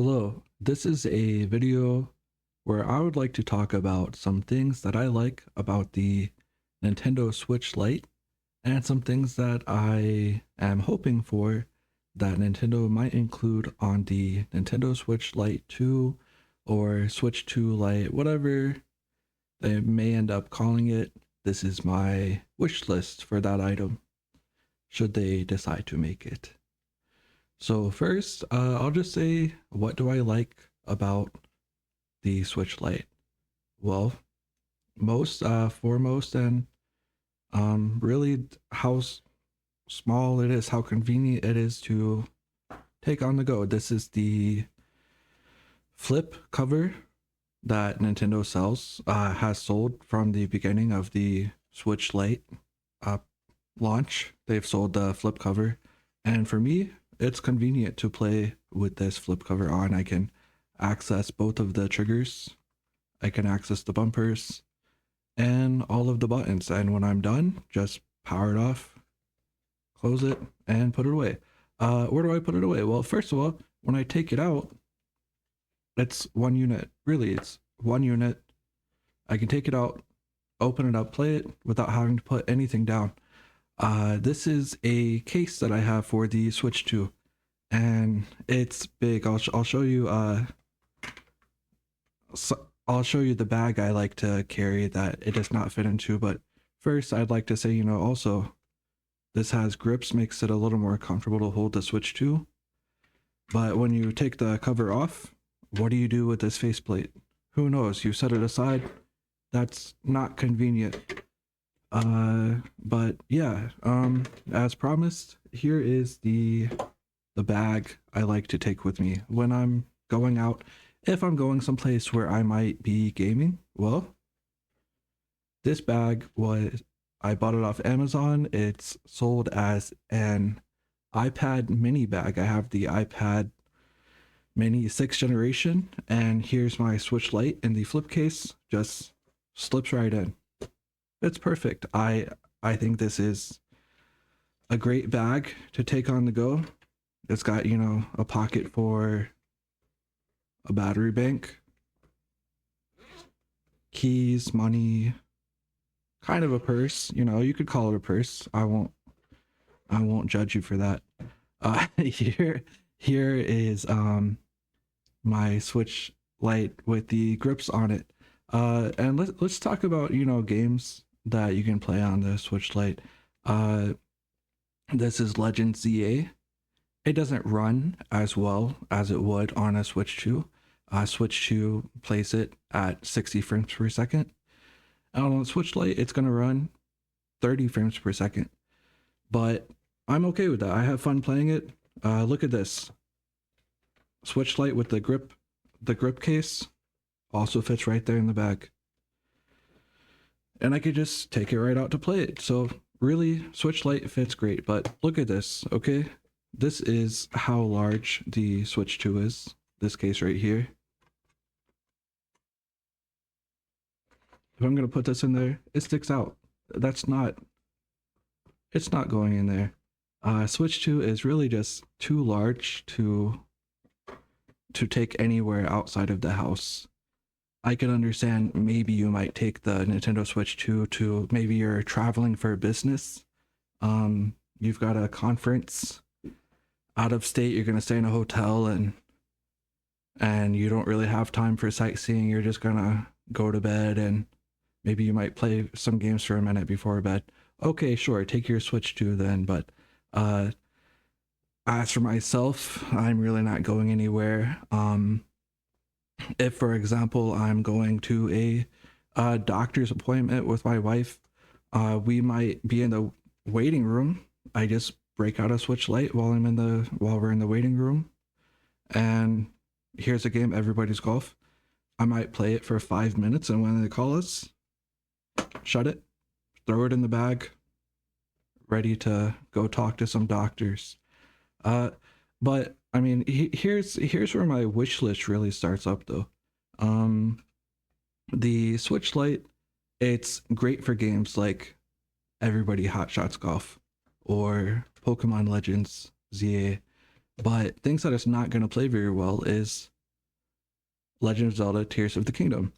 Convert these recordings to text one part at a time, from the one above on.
Hello, this is a video where I would like to talk about some things that I like about the Nintendo Switch Lite and some things that I am hoping for that Nintendo might include on the Nintendo Switch Lite 2 or Switch 2 Lite, whatever they may end up calling it. This is my wish list for that item, should they decide to make it. So first, I'll just say, what do I like about the Switch Lite? Well, most foremost, and really how small it is, how convenient it is to take on the go. This is the flip cover that Nintendo sells, has sold from the beginning of the Switch Lite uh, launch. They've sold the flip cover, and for me, it's convenient to play with this flip cover on. I can access both of the triggers, I can access the bumpers, and all of the buttons. And when I'm done, just power it off, close it, and put it away. Where do I put it away? Well, first of all, when I take it out, it's one unit. Really, it's one unit. I can take it out, open it up, play it without having to put anything down. This is a case that I have for the Switch 2, and it's big. I'll show you. I'll show you the bag I like to carry that it does not fit into. But first, I'd like to say, also this has grips, makes it a little more comfortable to hold the Switch 2. But when you take the cover off, what do you do with this faceplate? Who knows? You set it aside. That's not convenient. But yeah, as promised, here is the bag I like to take with me when I'm going out. If I'm going someplace where I might be gaming, well, this bag I bought it off Amazon. It's sold as an iPad mini bag. I have the iPad mini 6th generation, and here's my Switch Lite in the flip case. Just slips right in. It's perfect. I think this is a great bag to take on the go. It's got, a pocket for a battery bank, keys, money, kind of a purse. You could call it a purse. I won't judge you for that. Here is my Switch Lite with the grips on it. And let's talk about games that you can play on the Switch Lite. This is Legend ZA. It doesn't run as well as it would on a Switch 2. Switch 2 plays it at 60 frames per second. And on Switch Lite, it's going to run 30 frames per second. But I'm okay with that. I have fun playing it. Look at this. Switch Lite with the grip case also fits right there in the bag. And I could just take it right out to play it. So really, Switch Lite fits great. But look at this, okay? This is how large the Switch 2 is. This case right here. If I'm going to put this in there, it sticks out. It's not going in there. Switch 2 is really just too large to take anywhere outside of the house. I can understand maybe you might take the Nintendo Switch 2 to maybe you're traveling for business. You've got a conference out of state, you're going to stay in a hotel and you don't really have time for sightseeing. You're just going to go to bed and maybe you might play some games for a minute before bed. Okay, sure, take your Switch 2 then. But as for myself, I'm really not going anywhere. If, for example, I'm going to a doctor's appointment with my wife, we might be in the waiting room. I just break out a Switch Lite while we're in the waiting room, and here's a game, Everybody's Golf. I might play it for 5 minutes, and when they call us, shut it, throw it in the bag, ready to go talk to some doctors. But I mean, here's where my wish list really starts up though. The Switch Lite, it's great for games like Everybody Hot Shots Golf or Pokemon Legends ZA. But things that it's not going to play very well is Legend of Zelda Tears of the Kingdom.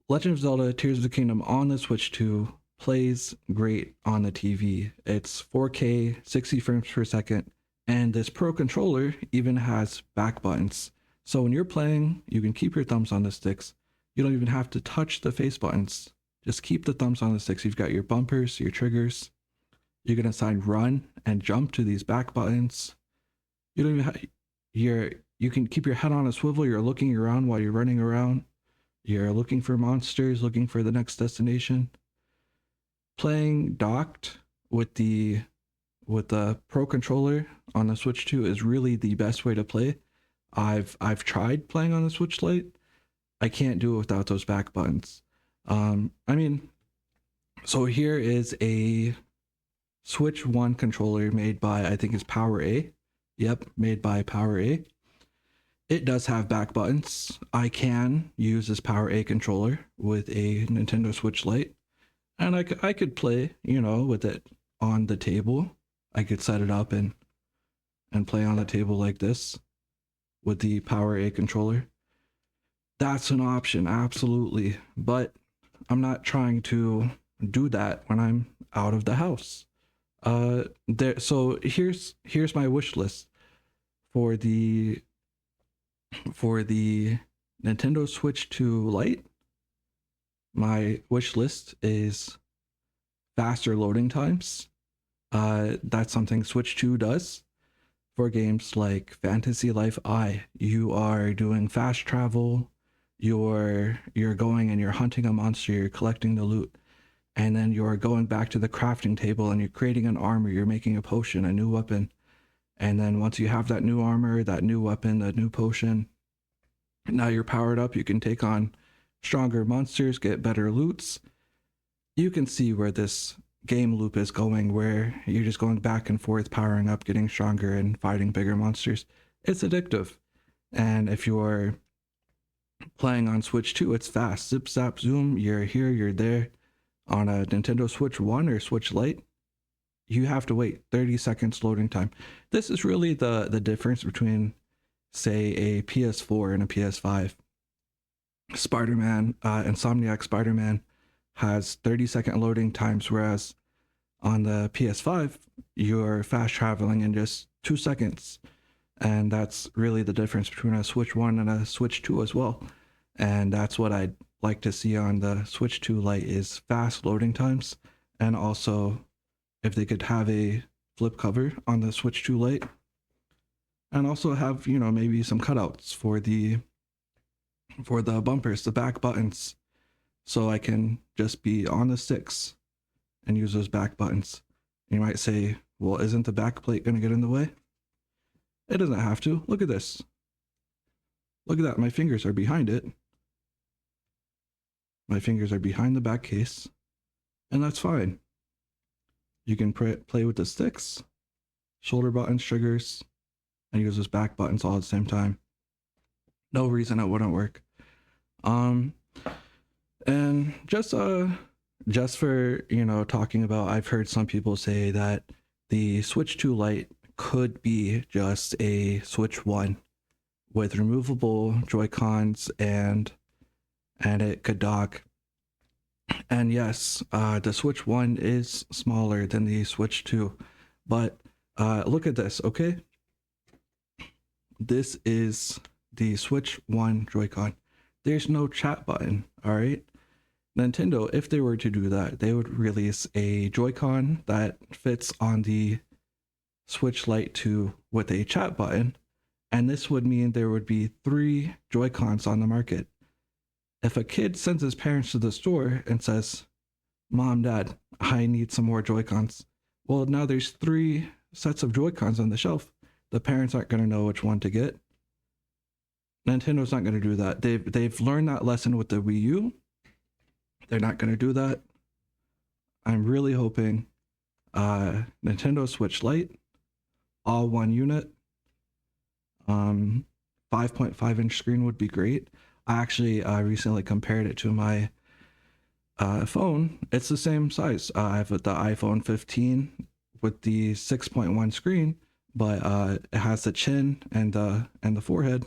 Legend of Zelda Tears of the Kingdom on the Switch 2 plays great on the TV. It's 4K, 60 frames per second, and this Pro controller even has back buttons. So when you're playing, you can keep your thumbs on the sticks. You don't even have to touch the face buttons. Just keep the thumbs on the sticks. You've got your bumpers, your triggers. You can assign run and jump to these back buttons. You don't even have you can keep your head on a swivel. You're looking around while you're running around. You're looking for monsters, looking for the next destination. Playing docked with the Pro controller on the Switch 2 is really the best way to play. I've tried playing on the Switch Lite. I can't do it without those back buttons. I mean, so here is a Switch 1 controller made by, I think it's Power A. Yep, made by Power A. It does have back buttons. I can use this Power A controller with a Nintendo Switch Lite, and I could play, with it on the table. I could set it up and play on the table like this with the Power A controller. That's an option, absolutely. But I'm not trying to do that when I'm out of the house. So here's my wish list for the Nintendo Switch 2 Lite. My wish list is faster loading times. That's something Switch 2 does for games like Fantasy Life I. You are doing fast travel. You're going and you're hunting a monster. You're collecting the loot, and then you're going back to the crafting table and you're creating an armor. You're making a potion, a new weapon, and then once you have that new armor, that new weapon, that new potion, now you're powered up. You can take on stronger monsters, get better loots. You can see where this game loop is going, where you're just going back and forth, powering up, getting stronger, and fighting bigger monsters. It's addictive. And if you're playing on Switch 2, it's fast. Zip, zap, zoom. You're here, you're there. On a Nintendo Switch 1 or Switch Lite, you have to wait 30 seconds loading time. This is really the difference between, say, a PS4 and a PS5. Spider-Man, Insomniac Spider-Man has 30-second loading times, whereas on the PS5, you're fast traveling in just 2 seconds. And that's really the difference between a Switch 1 and a Switch 2 as well. And that's what I'd like to see on the Switch 2 Lite is fast loading times. And also, if they could have a flip cover on the Switch 2 Lite. And also have, maybe some cutouts for the bumpers, the back buttons, so I can just be on the sticks and use those back buttons. You might say, well, isn't the back plate going to get in the way? It doesn't have to. Look at this. Look at that. My fingers are behind it. My fingers are behind the back case, and that's fine. You can play with the sticks, shoulder buttons, triggers, and use those back buttons all at the same time. No reason it wouldn't work. And just for, talking about, I've heard some people say that the Switch 2 Lite could be just a Switch 1 with removable Joy-Cons and it could dock. And yes, the Switch 1 is smaller than the Switch 2, but look at this, okay? This is the Switch 1 Joy-Con. There's no chat button, all right? Nintendo, if they were to do that, they would release a Joy-Con that fits on the Switch Lite 2 with a chat button, and this would mean there would be 3 Joy-Cons on the market. If a kid sends his parents to the store and says, Mom, Dad, I need some more Joy-Cons, well, now there's 3 sets of Joy-Cons on the shelf. The parents aren't going to know which one to get. Nintendo's not going to do that. They've learned that lesson with the Wii U. They're not going to do that. I'm really hoping Nintendo Switch Lite, all one unit. 5.5 inch screen would be great. I actually recently compared it to my phone. It's the same size. I have the iPhone 15 with the 6.1 screen, but it has the chin and the forehead.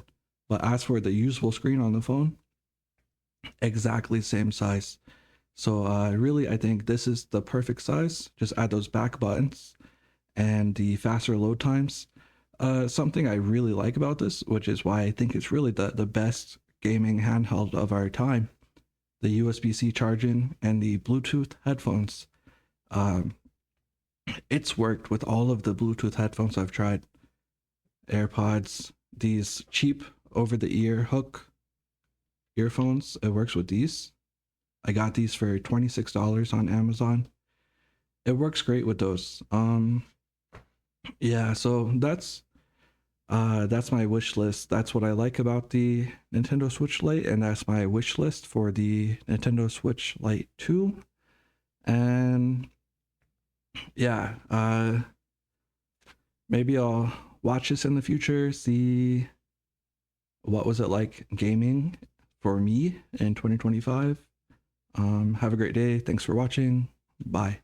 But as for the usable screen on the phone, exactly same size. So really, I think this is the perfect size. Just add those back buttons and the faster load times. Something I really like about this, which is why I think it's really the best gaming handheld of our time, the USB-C charging and the Bluetooth headphones. Um, it's worked with all of the Bluetooth headphones I've tried. AirPods, these cheap over-the-ear hook earphones, it works with these. I got these for $26 on Amazon. It works great with those. Yeah, so that's my wish list. That's what I like about the Nintendo Switch Lite, and that's my wish list for the Nintendo Switch Lite 2. And yeah, maybe I'll watch this in the future, see what was it like gaming for me in 2025. Have a great day. Thanks for watching. Bye.